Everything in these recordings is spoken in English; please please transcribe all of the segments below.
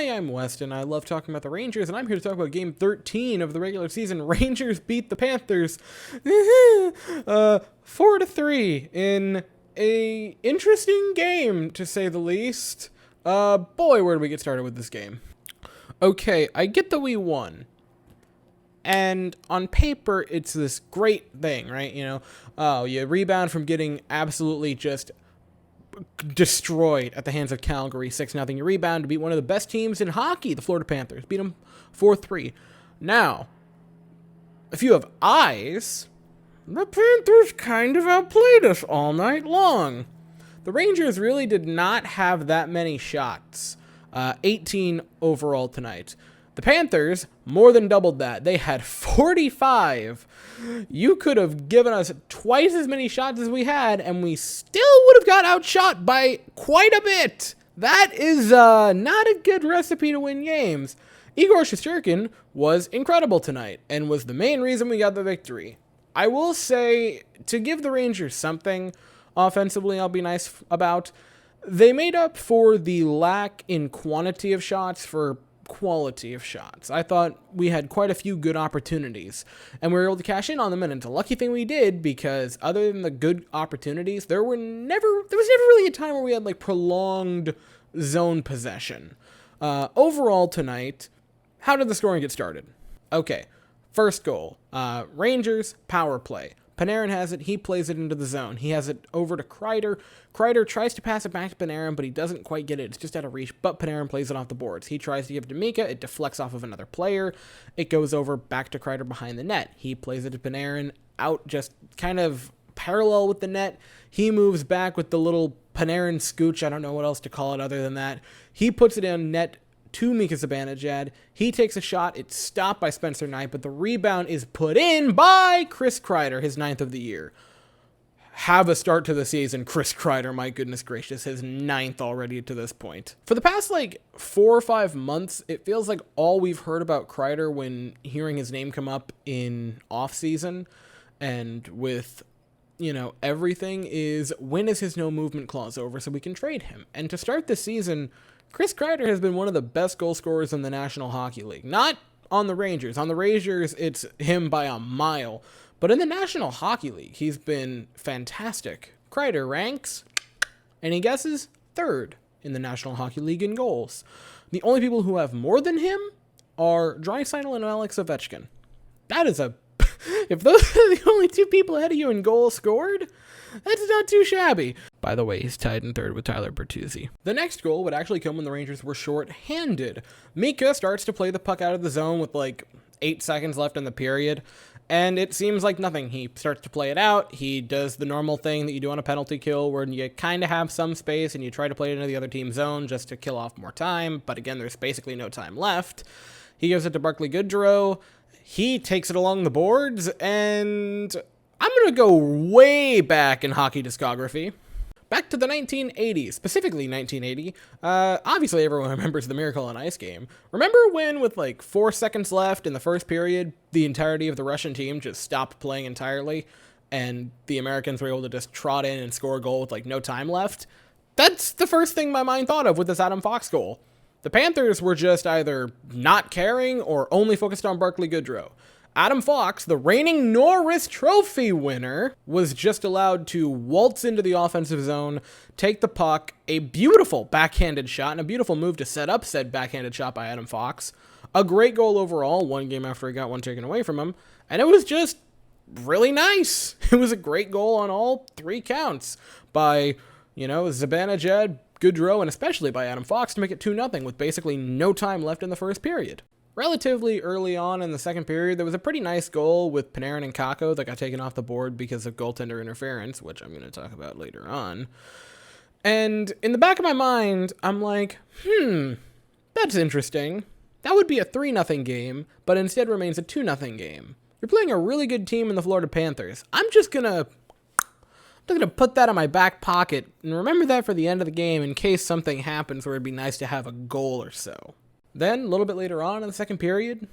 Hi, I'm Weston. I love talking about the Rangers, and I'm here to talk about Game 13 of the regular season. Rangers beat the Panthers 4-3 in a interesting game, to say the least. Boy, where do we get started with this game? Okay, I get that we won. And on paper, it's this great thing, right? You rebound from getting absolutely just destroyed at the hands of Calgary 6-0. You rebound to beat one of the best teams in hockey, the Florida Panthers. Beat them 4-3. Now, if you have eyes, the Panthers kind of outplayed us all night long. The Rangers really did not have that many shots. 18 overall tonight. The Panthers more than doubled that. They had 45. You could have given us twice as many shots as we had, and we still would have got outshot by quite a bit. That is not a good recipe to win games. Igor Shesterkin was incredible tonight and was the main reason we got the victory. I will say, to give the Rangers something offensively, I'll be nice about, they made up for the lack in quantity of shots for quality of shots. I thought we had quite a few good opportunities, and we were able to cash in on them, and it's a lucky thing we did, because other than the good opportunities, there was never really a time where we had like prolonged zone possession. Overall tonight, how did the scoring get started? Okay, first goal, Rangers power play. Panarin has it. He plays it into the zone. He has it over to Kreider. Kreider tries to pass it back to Panarin, but he doesn't quite get it. It's just out of reach, but Panarin plays it off the boards. He tries to give it to Mika. It deflects off of another player. It goes over back to Kreider behind the net. He plays it to Panarin out just kind of parallel with the net. He moves back with the little Panarin scooch. I don't know what else to call it other than that. He puts it in net to Mika Zibanejad. He takes a shot. It's stopped by Spencer Knight, but the rebound is put in by Chris Kreider, his 9th of the year. Have a start to the season, Chris Kreider, my goodness gracious, his 9th already to this point. For the past 4 or 5 months, it feels like all we've heard about Kreider when hearing his name come up in off-season and with everything is, when is his no movement clause over so we can trade him? And to start the season, Chris Kreider has been one of the best goal scorers in the National Hockey League. Not on the Rangers. On the Rangers, it's him by a mile. But in the National Hockey League, he's been fantastic. Kreider ranks, and he guesses, 3rd in the National Hockey League in goals. The only people who have more than him are Draisaitl and Alex Ovechkin. That is if those are the only 2 people ahead of you in goals scored, that's not too shabby. By the way, he's tied in 3rd with Tyler Bertuzzi. The next goal would actually come when the Rangers were short-handed. Mika starts to play the puck out of the zone with 8 seconds left in the period, and it seems like nothing. He starts to play it out. He does the normal thing that you do on a penalty kill where you kind of have some space and you try to play it into the other team's zone just to kill off more time, but again, there's basically no time left. He gives it to Barclay Goodrow. He takes it along the boards, and I'm going to go way back in hockey discography. Back to the 1980s, specifically 1980. Obviously, everyone remembers the Miracle on Ice game. Remember when, with 4 seconds left in the first period, the entirety of the Russian team just stopped playing entirely, and the Americans were able to just trot in and score a goal with no time left? That's the first thing my mind thought of with this Adam Fox goal. The Panthers were just either not caring or only focused on Barclay Goodrow. Adam Fox, the reigning Norris Trophy winner, was just allowed to waltz into the offensive zone, take the puck, a beautiful backhanded shot, and a beautiful move to set up said backhanded shot by Adam Fox. A great goal overall, one game after he got one taken away from him, and it was just really nice. It was a great goal on all 3 counts by, Zibanejad, Goodrow, and especially by Adam Fox to make it 2-0 with basically no time left in the first period. Relatively early on in the second period, there was a pretty nice goal with Panarin and Kakko that got taken off the board because of goaltender interference, which I'm going to talk about later on. And in the back of my mind, I'm like, that's interesting. That would be a 3-0 game, but instead remains a 2-0 game. You're playing a really good team in the Florida Panthers. I'm going to put that in my back pocket and remember that for the end of the game in case something happens where it'd be nice to have a goal or so. Then, a little bit later on in the second period,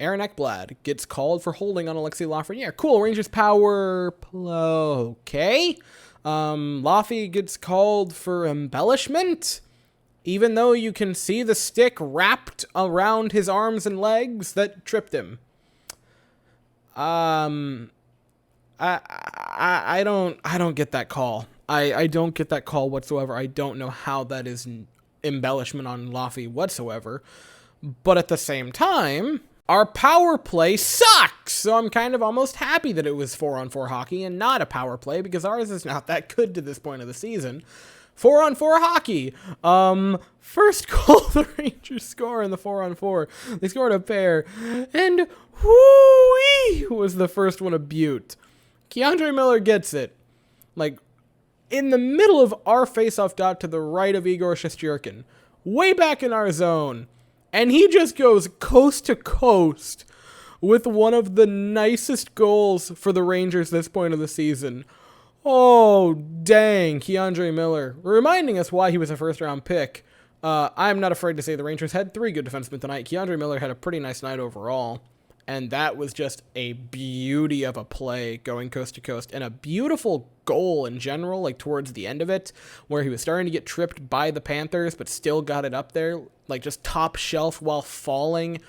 Aaron Ekblad gets called for holding on Alexis Lafreniere. Cool, Rangers power play. Okay. Laffy gets called for embellishment. even though you can see the stick wrapped around his arms and legs that tripped him. I don't get that call. I don't get that call whatsoever. I don't know how that is embellishment on Laffy whatsoever. But at the same time, our power play sucks. So I'm kind of almost happy that it was 4-on-4 hockey and not a power play, because ours is not that good to this point of the season. 4-on-4 hockey. First goal the Rangers score in the 4-on-4. They scored a pair, and whoo-wee was the first one a beaut. Keandre Miller gets it, like, in the middle of our face-off dot to the right of Igor Shesterkin, way back in our zone, and he just goes coast to coast with one of the nicest goals for the Rangers this point of the season. Oh, dang, Keandre Miller, reminding us why he was a first-round pick. I'm not afraid to say the Rangers had 3 good defensemen tonight. Keandre Miller had a pretty nice night overall, and that was just a beauty of a play going coast to coast, and a beautiful goal in general, like towards the end of it, where he was starting to get tripped by the Panthers, but still got it up there, like just top shelf while falling.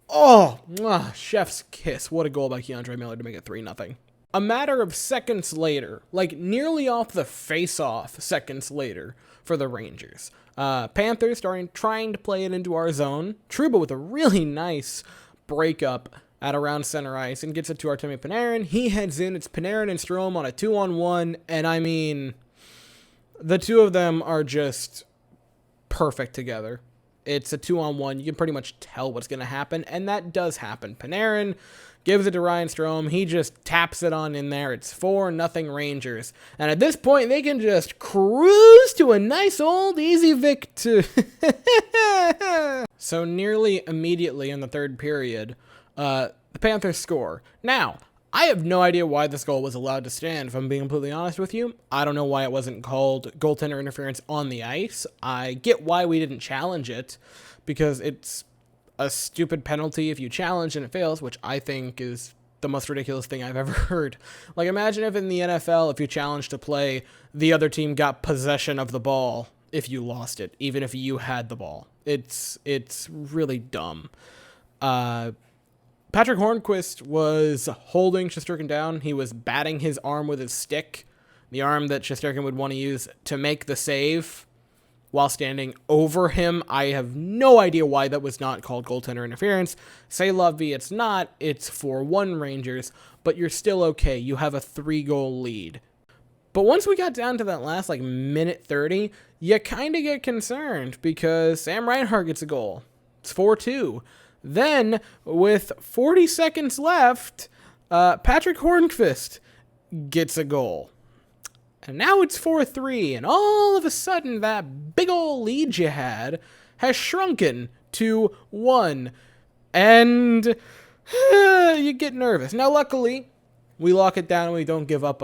Oh, chef's kiss. What a goal by Keandre Miller to make it 3-0. A matter of seconds later, like nearly off the face-off seconds later for the Rangers, Panthers trying to play it into our zone. Trouba with a really nice breakup at around center ice and gets it to Artemi Panarin. He heads in. It's Panarin and Strome on a 2-on-1, and I mean, the two of them are just perfect together. It's a 2-on-1. You can pretty much tell what's going to happen, and that does happen. Panarin gives it to Ryan Strome. He just taps it on in there. It's 4-0 Rangers. And at this point, they can just cruise to a nice old easy victory. So nearly immediately in the third period, the Panthers score. Now, I have no idea why this goal was allowed to stand, if I'm being completely honest with you. I don't know why it wasn't called goaltender interference on the ice. I get why we didn't challenge it, because it's a stupid penalty if you challenge and it fails, which I think is the most ridiculous thing I've ever heard. Like, imagine if in the NFL, if you challenged to play, the other team got possession of the ball if you lost it, even if you had the ball. It's really dumb. Patrick Hornquist was holding Shesterkin down. He was batting his arm with his stick, the arm that Shesterkin would want to use to make the save while standing over him. I have no idea why that was not called goaltender interference. Say Lovey, it's not. It's 4-1 Rangers, but you're still okay. You have a 3-goal lead. But once we got down to that last, like, minute 30, you kind of get concerned, because Sam Reinhart gets a goal. It's 4-2. Then, with 40 seconds left, Patrick Hornquist gets a goal. And now it's 4-3, and all of a sudden that big ol' lead you had has shrunken to 1. And you get nervous. Now, luckily, we lock it down and we don't give up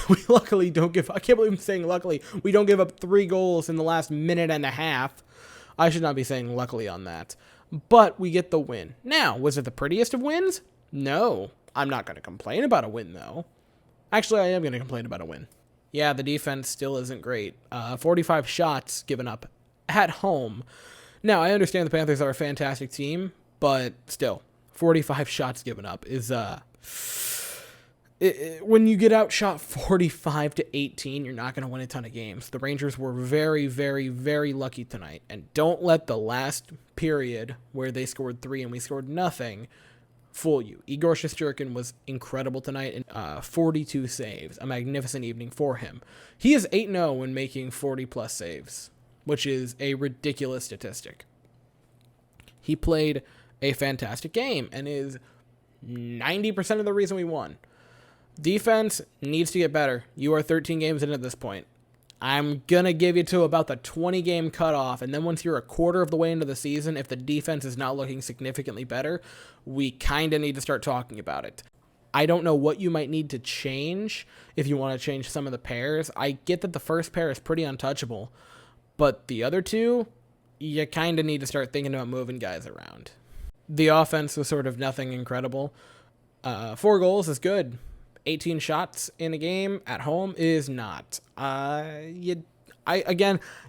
we luckily don't give... I can't believe I'm saying luckily. We don't give up 3 goals in the last minute and a half. I should not be saying luckily on that. But we get the win. Now, was it the prettiest of wins? No. I'm not going to complain about a win, though. Actually, I am going to complain about a win. Yeah, the defense still isn't great. 45 shots given up at home. Now, I understand the Panthers are a fantastic team, but still, 45 shots given up is... when you get outshot 45-18, you're not going to win a ton of games. The Rangers were very, very, very lucky tonight. And don't let the last period where they scored 3 and we scored nothing fool you. Igor Shesterkin was incredible tonight, and 42 saves. A magnificent evening for him. He is 8-0 when making 40-plus saves, which is a ridiculous statistic. He played a fantastic game and is 90% of the reason we won. Defense needs to get better. You are 13 games in at this point. I'm going to give you to about the 20-game cutoff, and then once you're a quarter of the way into the season, if the defense is not looking significantly better, we kind of need to start talking about it. I don't know what you might need to change if you want to change some of the pairs. I get that the first pair is pretty untouchable, but the other two, you kind of need to start thinking about moving guys around. The offense was sort of nothing incredible. 4 goals is good. 18 shots in a game at home is not. You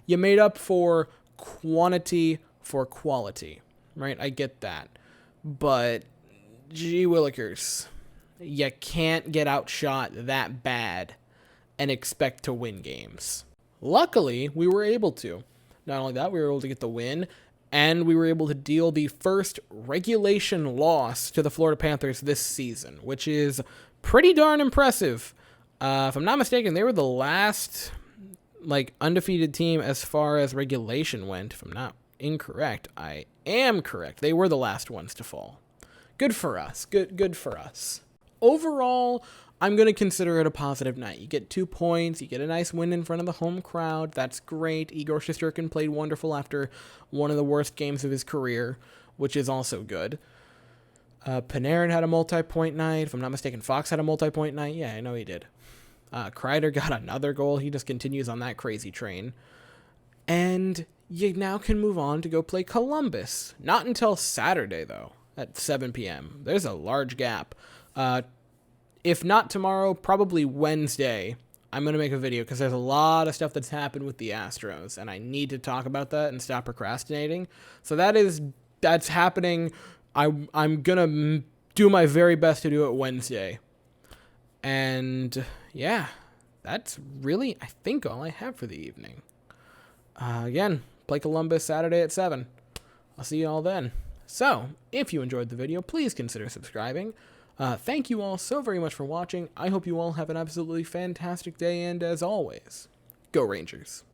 made up for quantity for quality, right? I get that. But, gee willikers, you can't get outshot that bad and expect to win games. Luckily, we were able to. Not only that, we were able to get the win, and we were able to deal the first regulation loss to the Florida Panthers this season, which is pretty darn impressive. If I'm not mistaken, they were the last undefeated team as far as regulation went. If I'm not incorrect, I am correct. They were the last ones to fall. Good for us. Good for us. Overall, I'm going to consider it a positive night. You get 2 points. You get a nice win in front of the home crowd. That's great. Igor Shesterkin played wonderful after one of the worst games of his career, which is also good. Panarin had a multi-point night. If I'm not mistaken, Fox had a multi-point night. Yeah, I know he did. Kreider got another goal. He just continues on that crazy train. And you now can move on to go play Columbus. Not until Saturday, though, at 7 p.m. There's a large gap. If not tomorrow, probably Wednesday, I'm going to make a video because there's a lot of stuff that's happened with the Astros, and I need to talk about that and stop procrastinating. So that's happening. I'm going to do my very best to do it Wednesday. And yeah, that's really, I think, all I have for the evening. Again, play Columbus Saturday at 7. I'll see you all then. So, if you enjoyed the video, please consider subscribing. Thank you all so very much for watching. I hope you all have an absolutely fantastic day, and as always, go Rangers.